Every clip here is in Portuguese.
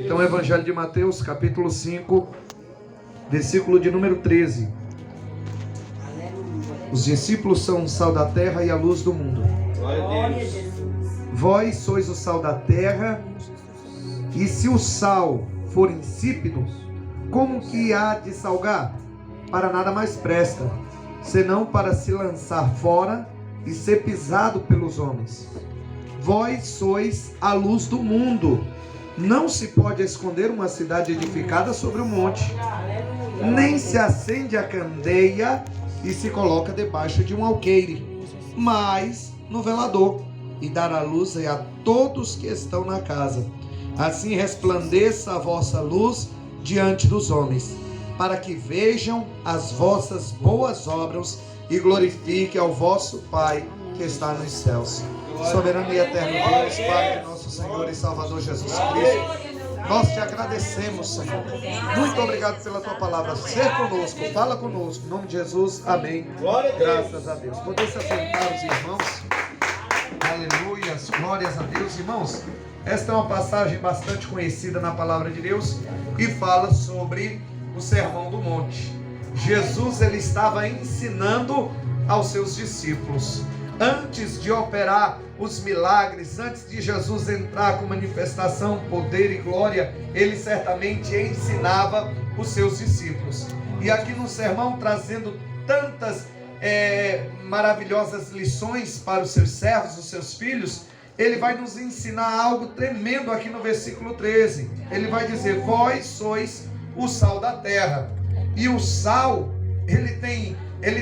Então, o Evangelho de Mateus, capítulo 5, versículo de número 13. Os discípulos são o sal da terra e a luz do mundo. Glória a Deus. Vós sois o sal da terra, e se o sal for insípido, como que há de salgar? Para nada mais presta, senão para se lançar fora e ser pisado pelos homens. Vós sois a luz do mundo. Não se pode esconder uma cidade edificada sobre um monte, nem se acende a candeia e se coloca debaixo de um alqueire, mas no velador, e dar a luz a todos que estão na casa. Assim resplandeça a vossa luz diante dos homens, para que vejam as vossas boas obras e glorifiquem ao vosso Pai que está nos céus. Soberano e eterno Deus, Pai de nosso Senhor e Salvador Jesus Cristo, nós te agradecemos, Senhor. Muito obrigado pela tua palavra. Ser conosco, fala conosco. Em nome de Jesus, amém. Graças a Deus. Podem se assentar os irmãos. Aleluias, glórias a Deus, irmãos. Esta é uma passagem bastante conhecida na palavra de Deus e fala sobre o Sermão do Monte. Jesus, ele estava ensinando aos seus discípulos. Antes de operar os milagres, antes de Jesus entrar com manifestação, poder e glória, ele certamente ensinava os seus discípulos. E aqui no sermão, trazendo tantas maravilhosas lições para os seus servos, os seus filhos, ele vai nos ensinar algo tremendo aqui no versículo 13. Ele vai dizer: vós sois o sal da terra. E o sal, ele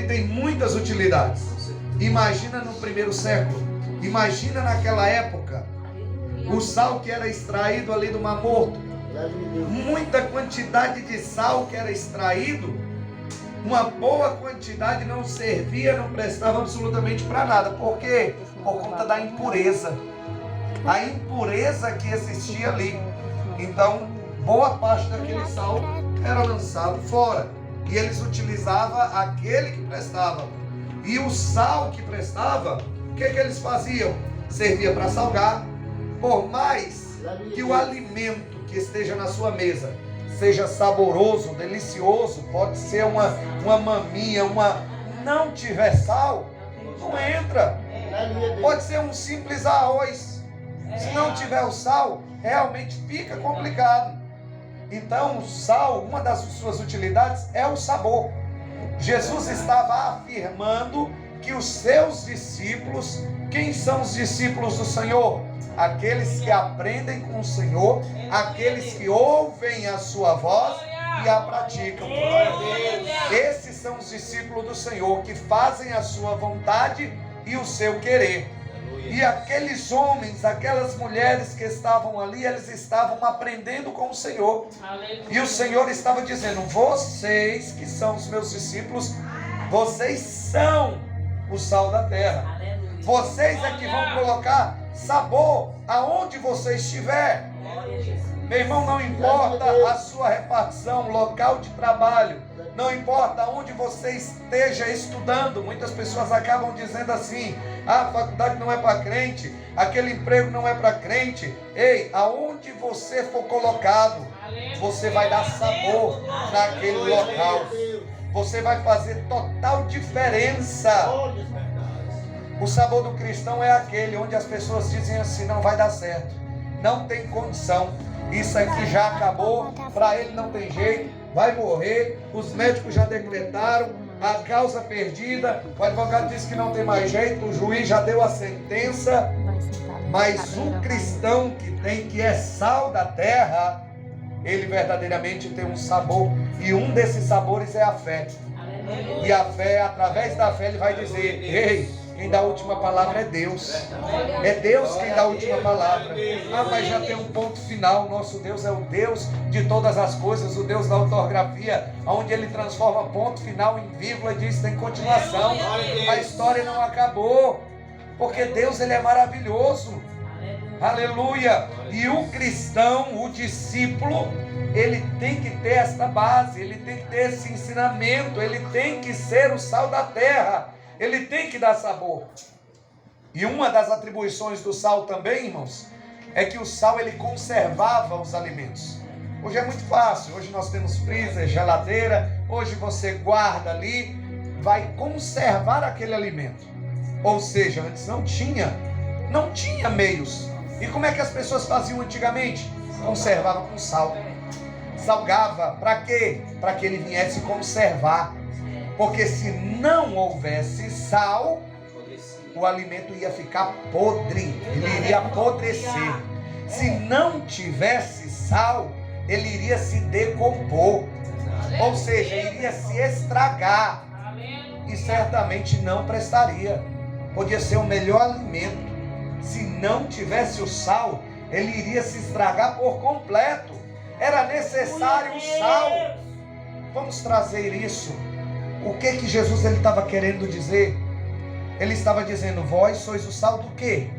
tem muitas utilidades. Imagina no primeiro século, imagina naquela época, o sal que era extraído ali do Mar Morto, muita quantidade de sal que era extraído, uma boa quantidade não servia, não prestava absolutamente para nada. Por quê? Por conta da impureza, a impureza que existia ali. Então, boa parte daquele sal era lançado fora, e eles utilizavam aquele que prestava. E o sal que prestava, o que eles faziam? Servia para salgar. Por mais que o alimento que esteja na sua mesa seja saboroso, delicioso, pode ser uma maminha, não tiver sal, não entra. Pode ser um simples arroz. Se não tiver o sal, realmente fica complicado. Então o sal, uma das suas utilidades é o sabor. Jesus estava afirmando que os seus discípulos, quem são os discípulos do Senhor? Aqueles que aprendem com o Senhor, aqueles que ouvem a sua voz e a praticam. Esses são os discípulos do Senhor, que fazem a sua vontade e o seu querer. E aqueles homens, aquelas mulheres que estavam ali, eles estavam aprendendo com o Senhor. E o Senhor estava dizendo: vocês que são os meus discípulos, vocês são o sal da terra. Vocês é que vão colocar sabor aonde você estiver. Meu irmão, não importa a sua repartição, local de trabalho, não importa onde você esteja estudando. Muitas pessoas acabam dizendo assim: a faculdade não é para crente, aquele emprego não é para crente. Ei, aonde você for colocado, você vai dar sabor naquele local. Você vai fazer total diferença. O sabor do cristão é aquele onde as pessoas dizem assim: não vai dar certo, não tem condição, isso aqui já acabou, para ele não tem jeito, vai morrer, os médicos já decretaram a causa perdida, o advogado disse que não tem mais jeito, o juiz já deu a sentença. Mas um cristão que é sal da terra, ele verdadeiramente tem um sabor, e um desses sabores é a fé. E a fé, através da fé, ele vai dizer: ei, quem dá a última palavra é Deus. É Deus quem dá a última palavra. Ah, mas já tem um ponto final. Nosso Deus é o Deus de todas as coisas, o Deus da ortografia, onde ele transforma ponto final em vírgula e diz: tem continuação. A história não acabou, porque Deus, ele é maravilhoso. Aleluia. E o cristão, o discípulo, ele tem que ter esta base, ele tem que ter esse ensinamento, ele tem que ser o sal da terra. Ele tem que dar sabor. E uma das atribuições do sal também, irmãos, é que o sal ele conservava os alimentos. Hoje é muito fácil, hoje nós temos freezer, geladeira, hoje você guarda ali, vai conservar aquele alimento. Ou seja, antes não tinha meios. E como é que as pessoas faziam antigamente? Conservava com sal. Salgava, para quê? Para que ele viesse conservar. Porque se não houvesse sal, o alimento ia ficar podre, ele iria apodrecer. Se não tivesse sal, ele iria se decompor, ou seja, iria se estragar e certamente não prestaria. Podia ser o melhor alimento, se não tivesse o sal, ele iria se estragar por completo. Era necessário o sal. Vamos trazer isso. O que Jesus ele estava querendo dizer? Ele estava dizendo: vós sois o sal do quê?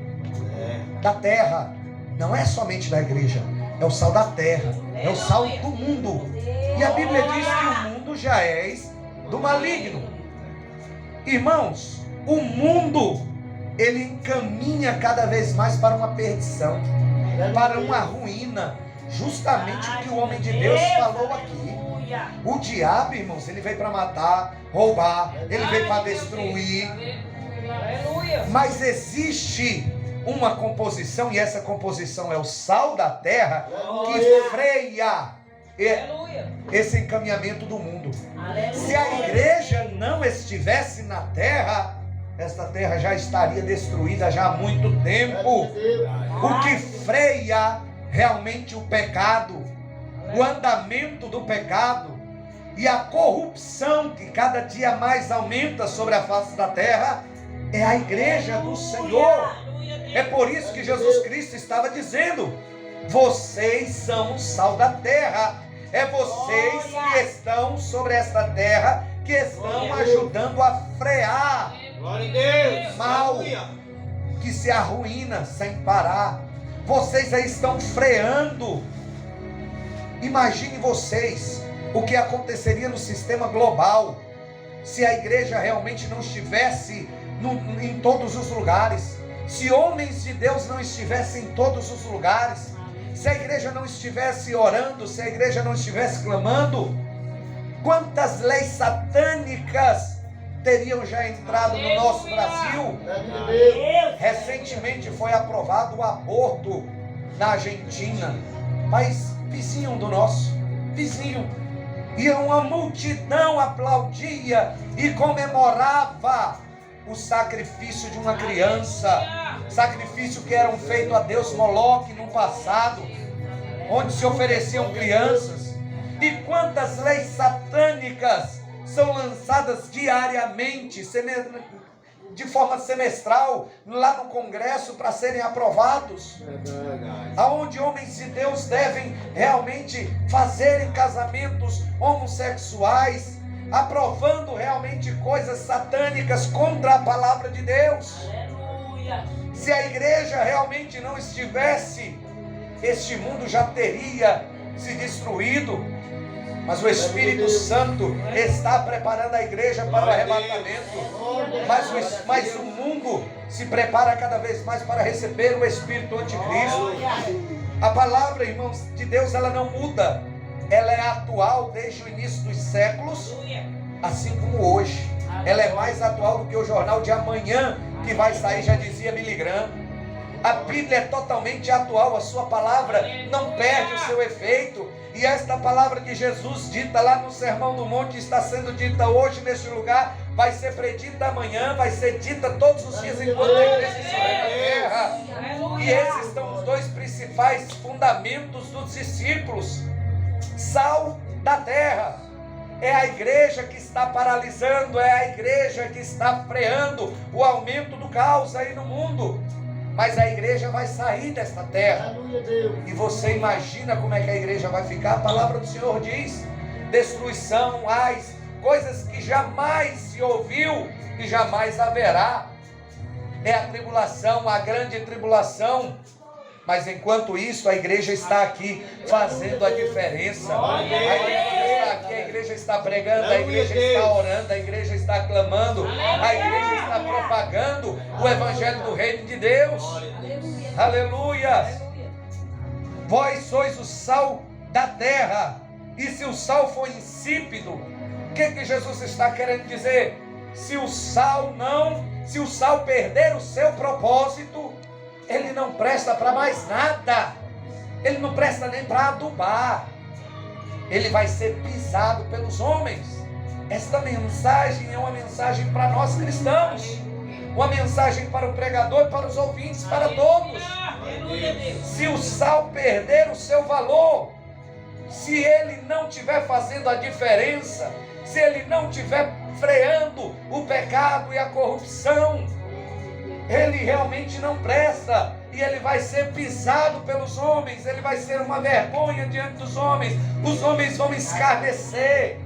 Da terra. Não é somente da igreja, é o sal da terra, é o sal do mundo. E a Bíblia diz que o mundo já és do maligno. Irmãos, o mundo ele encaminha cada vez mais para uma perdição, para uma ruína. Justamente o que o homem de Deus falou aqui. O diabo, irmãos, ele veio para matar, roubar, ele veio para destruir. Mas existe uma composição, e essa composição é o sal da terra, que freia esse encaminhamento do mundo. Se a igreja não estivesse na terra, esta terra já estaria destruída já há muito tempo. O que freia realmente o pecado, o andamento do pecado e a corrupção que cada dia mais aumenta sobre a face da terra é a igreja do Senhor. É por isso que Jesus Cristo estava dizendo: vocês são o sal da terra. É vocês que estão sobre esta terra, que estão ajudando a frear mal que se arruína sem parar. Vocês aí estão freando. Imagine vocês o que aconteceria no sistema global se a igreja realmente não estivesse em todos os lugares, se homens de Deus não estivessem em todos os lugares, se a igreja não estivesse orando, se a igreja não estivesse clamando. Quantas leis satânicas teriam já entrado no nosso Brasil? Recentemente foi aprovado o aborto na Argentina, país vizinho do nosso, vizinho. E uma multidão aplaudia e comemorava o sacrifício de uma criança, sacrifício que eram feito a Deus Moloque no passado, onde se ofereciam crianças. E quantas leis satânicas são lançadas diariamente, de forma semestral, lá no Congresso para serem aprovados, aonde homens de Deus devem realmente fazerem casamentos homossexuais, aprovando realmente coisas satânicas contra a palavra de Deus. Aleluia. Se a igreja realmente não estivesse, este mundo já teria se destruído. Mas o Espírito Santo está preparando a igreja para o arrebatamento. Mas o mundo se prepara cada vez mais para receber o Espírito Anticristo. A palavra, irmãos, de Deus, ela não muda. Ela é atual desde o início dos séculos, assim como hoje. Ela é mais atual do que o jornal de amanhã que vai sair, já dizia Billy Graham. A Bíblia é totalmente atual, a sua palavra não perde o seu efeito. E esta palavra de Jesus dita lá no Sermão do Monte está sendo dita hoje neste lugar, vai ser predita amanhã, vai ser dita todos os dias enquanto a igreja estiver na terra. E esses são os dois principais fundamentos dos discípulos. Sal da terra. É a igreja que está paralisando, é a igreja que está freando o aumento do caos aí no mundo. Mas a igreja vai sair desta terra. E você imagina como é que a igreja vai ficar? A palavra do Senhor diz: destruição, ais, coisas que jamais se ouviu e jamais haverá. É a tribulação, a grande tribulação. Mas enquanto isso, a igreja está aqui fazendo a diferença. A igreja está aqui, a igreja está pregando, a igreja está orando, a igreja está clamando, a igreja está propagando o evangelho do reino de Deus. Aleluia! Vós sois o sal da terra, e se o sal for insípido, o que Jesus está querendo dizer? Se o sal perder o seu propósito, ele não presta para mais nada. Ele não presta nem para adubar. Ele vai ser pisado pelos homens. Esta mensagem é uma mensagem para nós cristãos, uma mensagem para o pregador e para os ouvintes, para todos. Se o sal perder o seu valor, se ele não estiver fazendo a diferença, se ele não estiver freando o pecado e a corrupção, ele realmente não presta, e ele vai ser pisado pelos homens, ele vai ser uma vergonha diante dos homens, os homens vão escarnecer.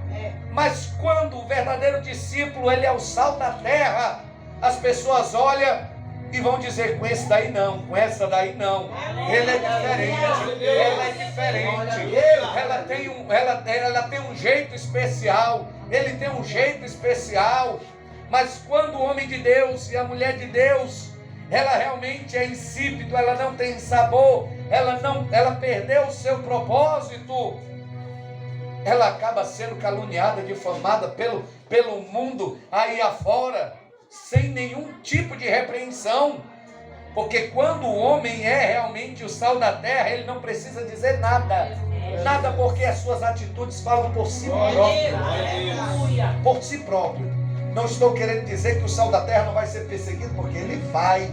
Mas quando o verdadeiro discípulo, ele é o sal da terra, as pessoas olham e vão dizer: com esse daí não, com essa daí não, ele é diferente, ela é diferente, ela tem um jeito especial, ele tem um jeito especial. Mas quando o homem de Deus e a mulher de Deus, ela realmente é insípido, ela não tem sabor, ela perdeu o seu propósito, ela acaba sendo caluniada, difamada pelo mundo aí afora, sem nenhum tipo de repreensão. Porque quando o homem é realmente o sal da terra, ele não precisa dizer nada, porque as suas atitudes falam por si próprio. Por si próprio. Não estou querendo dizer que o sal da terra não vai ser perseguido, porque ele vai,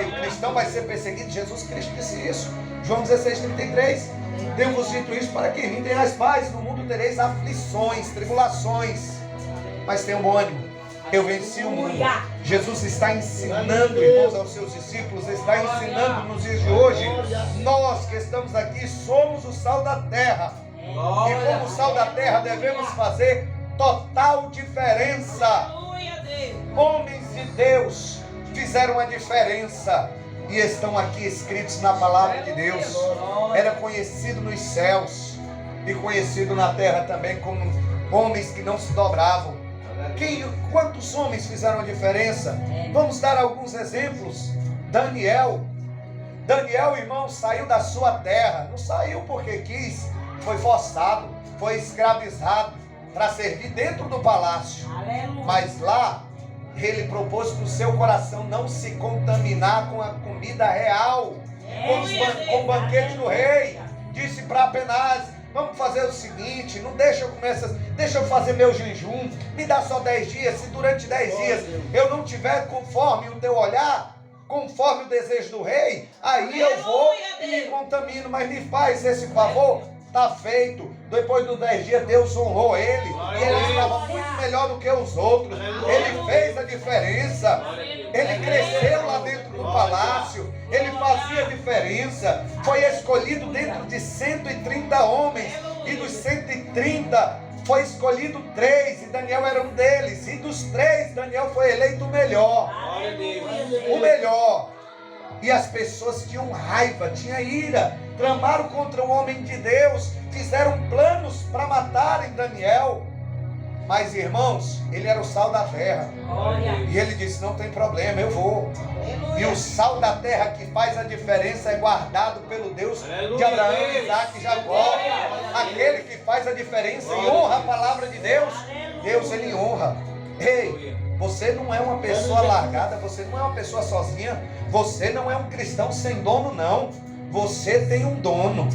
o cristão vai ser perseguido. Jesus Cristo disse isso, João 16:33, tenho-vos dito isso para que em mim tenhais paz, no mundo tereis aflições, tribulações, mas tenham bom ânimo, eu venci o mundo. Jesus está ensinando, irmãos, aos seus discípulos, está ensinando nos dias de hoje. Nós que estamos aqui somos o sal da terra, e como sal da terra devemos fazer total diferença. Homens de Deus fizeram a diferença e estão aqui escritos na palavra de Deus. Era conhecido nos céus e conhecido na terra também como homens que não se dobravam. Quantos homens fizeram a diferença? Vamos dar alguns exemplos. Daniel, irmão, saiu da sua terra. Não saiu porque quis, foi forçado, foi escravizado para servir dentro do palácio. Aleluia. Mas lá ele propôs para o seu coração não se contaminar com a comida real, com o banquete do rei. Disse para Apenaz: vamos fazer o seguinte, não deixa eu comer deixa eu fazer meu jejum, me dá só 10 dias, se durante 10 dias eu não tiver conforme o teu olhar, conforme o desejo do rei, aí eu vou e me contamino, mas me faz esse favor. Está feito. Depois dos 10 dias, Deus honrou ele. E ele estava muito melhor do que os outros. Ele fez a diferença. Ele cresceu lá dentro do palácio. Ele fazia diferença. Foi escolhido dentro de 130 homens. E dos 130 foi escolhido 3. E Daniel era um deles. E dos 3, Daniel foi eleito o melhor. O melhor. E as pessoas tinham raiva, tinham ira, tramaram contra o homem de Deus, fizeram planos para matarem Daniel. Mas, irmãos, ele era o sal da terra. E ele disse: não tem problema, eu vou. E o sal da terra que faz a diferença é guardado pelo Deus de Abraão, Isaac e Jacó. Aquele que faz a diferença e honra a palavra de Deus, Deus ele honra. Ei, você não é uma pessoa largada, você não é uma pessoa sozinha, você não é um cristão sem dono, não. Você tem um dono.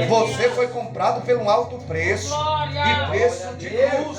Você foi comprado por um alto preço, e preço de cruz.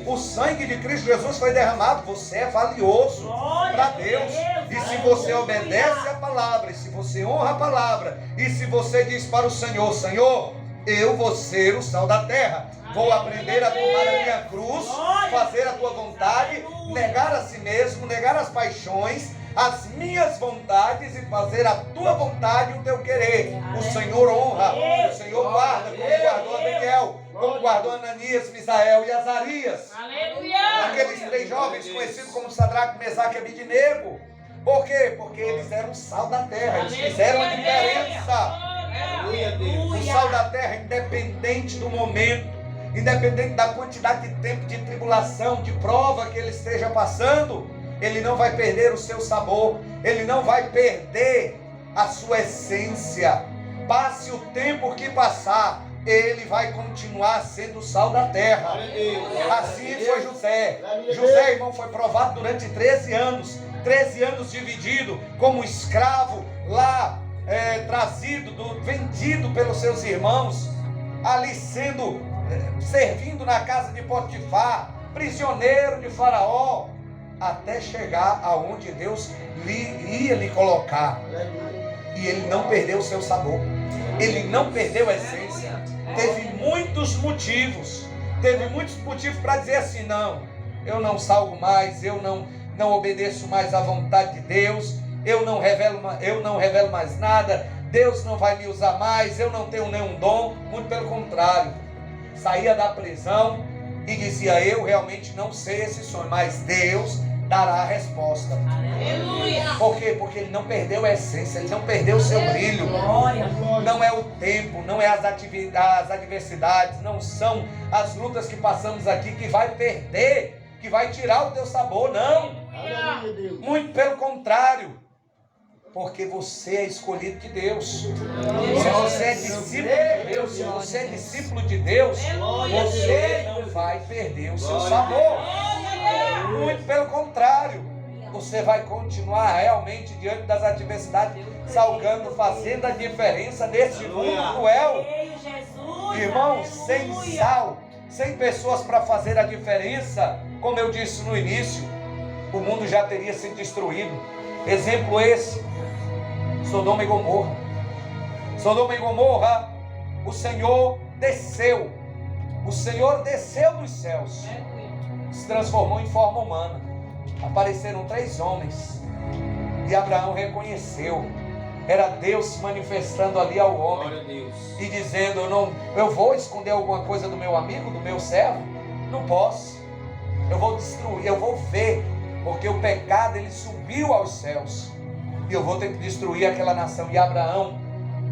O sangue de Cristo Jesus foi derramado. Você é valioso para Deus. E se você obedece a palavra, e se você honra a palavra, e se você diz para o Senhor: Senhor, eu vou ser o sal da terra, vou aprender a tomar a minha cruz, fazer a tua vontade, negar a si mesmo, negar as paixões, as minhas vontades, e fazer a tua vontade e o teu querer. O Senhor honra, o Senhor guarda, como guardou a Daniel, como guardou Ananias, Misael e Azarias. Aqueles 3 jovens conhecidos como Sadraque, Mesaque e Abednego. Por quê? Porque eles eram sal da terra, eles fizeram a diferença. O sal da terra, independente do momento, independente da quantidade de tempo de tribulação, de prova que ele esteja passando, ele não vai perder o seu sabor, ele não vai perder a sua essência. passe o tempo que passar, ele vai continuar sendo o sal da terra. Assim foi José. José, irmão, foi provado durante 13 anos. 13 anos dividido como escravo lá, vendido pelos seus irmãos, ali servindo na casa de Potifar, prisioneiro de Faraó, até chegar aonde Deus ia lhe colocar. E ele não perdeu o seu sabor, ele não perdeu a essência. Teve muitos motivos para dizer assim: não, eu não salgo mais, eu não obedeço mais à vontade de Deus, eu não revelo mais nada, Deus não vai me usar mais, eu não tenho nenhum dom. Muito pelo contrário, saía da prisão e dizia: eu realmente não sei esse sonho, mas Deus dará a resposta. Aleluia. Por quê? Porque ele não perdeu a essência, ele não perdeu o seu brilho. Glória. Não é o tempo, não é as adversidades, não são as lutas que passamos aqui que vai perder, que vai tirar o teu sabor, não. Muito pelo contrário, porque você é escolhido de Deus. Se você é discípulo de Deus, se você é discípulo de Deus, você não vai perder o seu sabor. Muito pelo contrário, você vai continuar realmente diante das adversidades, salgando, fazendo a diferença nesse mundo cruel. Irmão, sem sal, sem pessoas para fazer a diferença, como eu disse no início, o mundo já teria sido destruído. Exemplo esse: Sodoma e Gomorra. Sodoma e Gomorra, o Senhor desceu dos céus, se transformou em forma humana. Apareceram 3 homens e Abraão reconheceu. Era Deus se manifestando ali ao homem e dizendo: eu vou esconder alguma coisa do meu amigo, do meu servo? Não posso. Eu vou destruir, eu vou ver, porque o pecado ele subiu aos céus e eu vou ter que destruir aquela nação. E Abraão,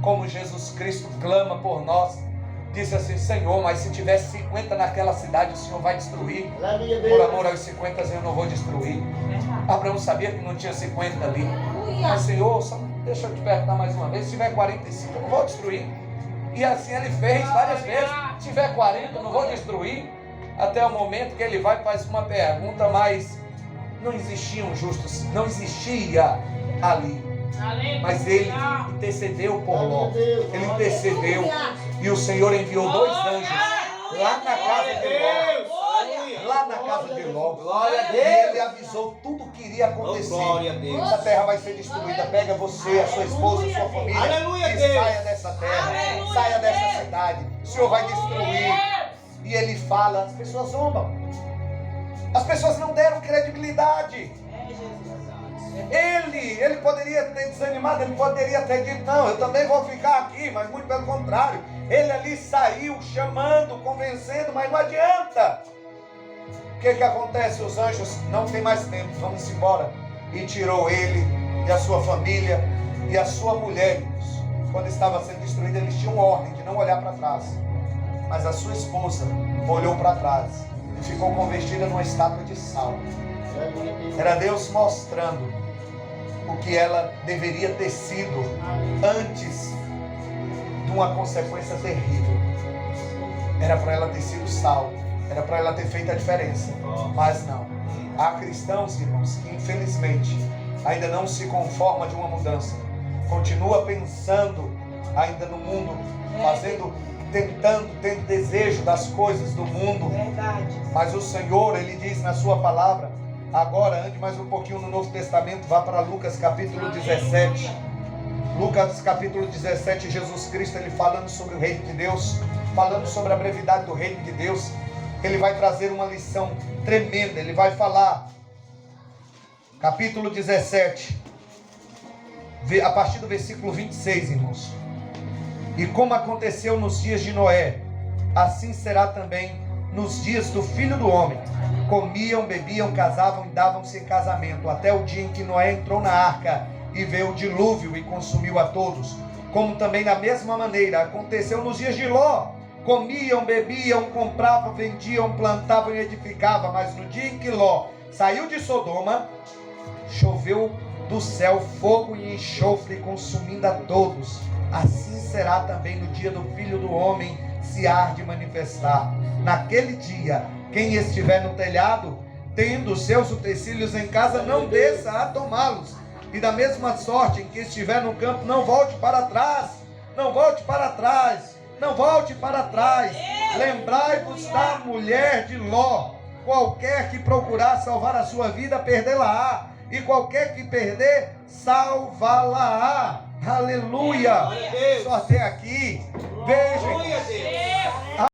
como Jesus Cristo clama por nós, disse assim: Senhor, mas se tivesse 50 naquela cidade, o Senhor vai destruir. Por amor aos 50 eu não vou destruir. Abraão sabia que não tinha 50 ali. Mas Senhor, só deixa eu te perguntar mais uma vez: se tiver 45 eu não vou destruir. E assim ele fez várias vezes: se tiver 40 eu não vou destruir. Até o momento que ele vai e faz uma pergunta: mas não existiam justos, não existia ali. Mas ele intercedeu por Ló. Ele intercedeu. E o Senhor enviou 2 anjos lá na casa de Ló. Lá na casa de Ló. E ele avisou tudo o que iria acontecer. Essa terra vai ser destruída. Pega você, a sua esposa, a sua família e saia dessa terra. Saia dessa cidade. O Senhor vai destruir. E ele fala, as pessoas zombam. As pessoas não deram credibilidade. Ele poderia ter desanimado, ele poderia ter dito: não, eu também vou ficar aqui, mas muito pelo contrário. Ele ali saiu chamando, convencendo, mas não adianta. O que acontece? Os anjos não tem mais tempo, vamos embora. E tirou ele e a sua família e a sua mulher. Quando estava sendo destruída, eles tinham ordem de não olhar para trás. Mas a sua esposa olhou para trás e ficou convertida numa estátua de sal. Era Deus mostrando o que ela deveria ter sido antes de uma consequência terrível. Era para ela ter sido sal, era para ela ter feito a diferença, mas não. Há cristãos, irmãos, que infelizmente ainda não se conformam de uma mudança, continua pensando ainda no mundo, tendo desejo das coisas do mundo. Mas o Senhor, Ele diz na sua palavra. Agora, ande mais um pouquinho no Novo Testamento, vá para Lucas capítulo 17. Lucas capítulo 17, Jesus Cristo, ele falando sobre o reino de Deus, falando sobre a brevidade do reino de Deus. Ele vai trazer uma lição tremenda. Ele vai falar, capítulo 17, a partir do versículo 26, irmãos. E como aconteceu nos dias de Noé, assim será também nos dias do Filho do Homem. Comiam, bebiam, casavam e davam-se em casamento, até o dia em que Noé entrou na arca e veio o dilúvio e consumiu a todos. Como também da mesma maneira aconteceu nos dias de Ló. Comiam, bebiam, compravam, vendiam, plantavam e edificavam. Mas no dia em que Ló saiu de Sodoma, choveu do céu fogo e enxofre, consumindo a todos. assim será também no dia do Filho do Homem se há de manifestar. Naquele dia, quem estiver no telhado, tendo os seus utensílios em casa, não desça a tomá-los. E da mesma sorte, em que estiver no campo, não volte para trás. Não volte para trás. Não volte para trás. Lembrai-vos da mulher de Ló. Qualquer que procurar salvar a sua vida, perdê-la-á. E qualquer que perder, salvá-la-á. Aleluia. Só até aqui. Veja.